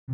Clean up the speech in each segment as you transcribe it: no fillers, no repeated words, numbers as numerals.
For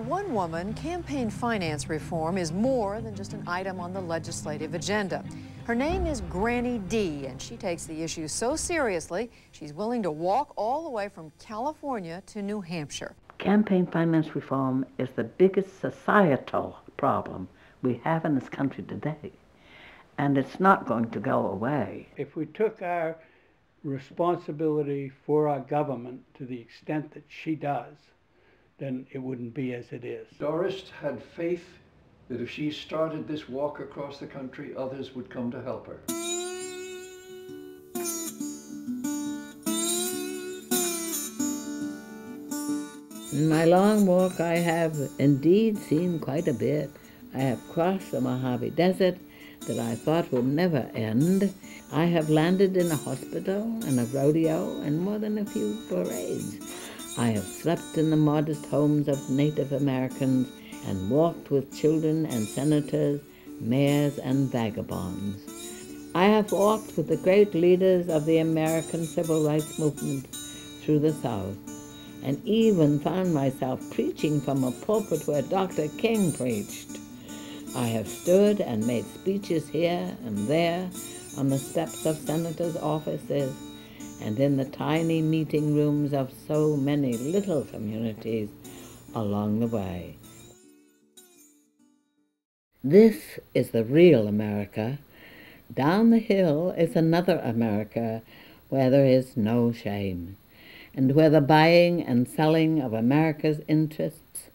one woman, campaign finance reform is more than just an item on the legislative agenda. Her name is Granny D, and she takes the issue so seriously, she's willing to walk all the way from California to New Hampshire. Campaign finance reform is the biggest societal problem we have in this country today, and it's not going to go away. If we took our responsibility for our government to the extent that she does, then it wouldn't be as it is. Doris had faith that if she started this walk across the country, others would come to help her. In my long walk, I have indeed seen quite a bit. I have crossed the Mojave Desert that I thought would never end. I have landed in a hospital and a rodeo and more than a few parades. I have slept in the modest homes of Native Americans and walked with children and senators, mayors and vagabonds. I have walked with the great leaders of the American Civil Rights Movement through the South, and even found myself preaching from a pulpit where Dr. King preached. I have stood and made speeches here and there on the steps of senators' offices and in the tiny meeting rooms of so many little communities along the way. This is the real America. Down the hill is another America where there is no shame, and where the buying and selling of America's interests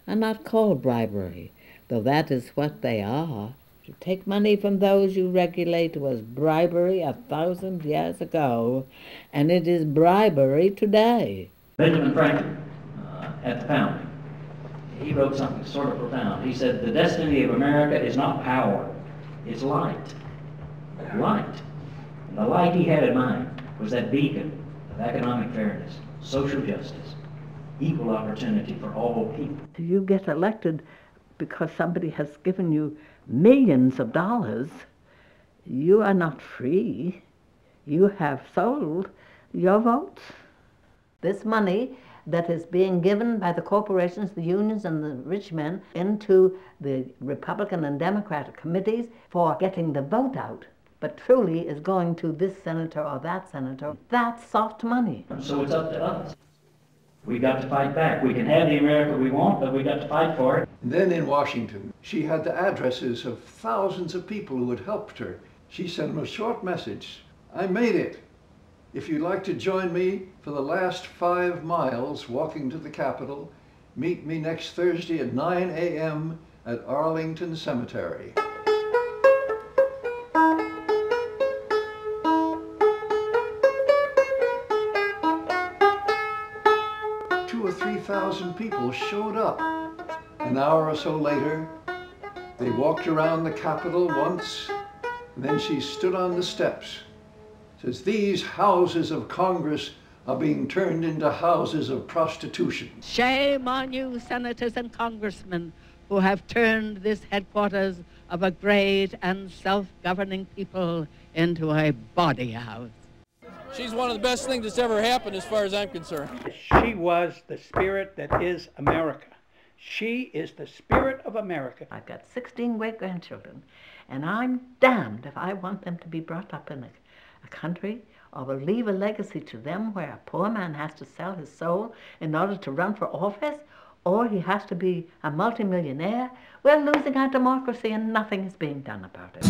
are not called bribery, though that is what they are. To take money from those you regulate was bribery 1,000 years ago, and it is bribery today. Benjamin Franklin, at the founding, he wrote something sort of profound. He said, the destiny of America is not power, it's light. Light. And the light he had in mind was that beacon of economic fairness, social justice, equal opportunity for all people. You get elected because somebody has given you millions of dollars. You are not free. You have sold your votes. This money that is being given by the corporations, the unions, and the rich men into the Republican and Democratic committees for getting the vote out, but truly is going to this senator or that senator. That's soft money. So it's up to us. We've got to fight back. We can have the America we want, but we've got to fight for it. And then in Washington, she had the addresses of thousands of people who had helped her. She sent them a short message. I made it. If you'd like to join me for the last 5 miles walking to the Capitol, meet me next Thursday at 9 a.m. at Arlington Cemetery. 2,000 or 3,000 people showed up. An hour or so later, they walked around the Capitol once, and then she stood on the steps. Says, these houses of Congress are being turned into houses of prostitution. Shame on you, senators and congressmen, who have turned this headquarters of a great and self-governing people into a bawdy house. She's one of the best things that's ever happened as far as I'm concerned. She was the spirit that is America. She is the spirit of America. I've got 16 great-grandchildren, and I'm damned if I want them to be brought up in a country or will leave a legacy to them where a poor man has to sell his soul in order to run for office, or he has to be a multimillionaire. We're losing our democracy and nothing is being done about it.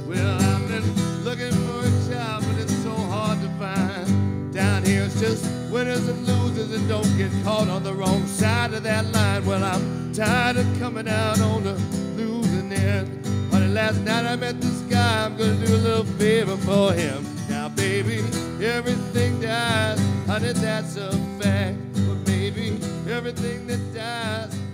Well, I've been looking for a job, but it's so hard to find. Down here it's just winners and losers, and don't get caught on the wrong side of that line. Well, I'm tired of coming out on the losing end. Honey, last night I met this guy, I'm gonna do a little favor for him. Now baby, everything dies, honey, that's a fact. But baby, everything that dies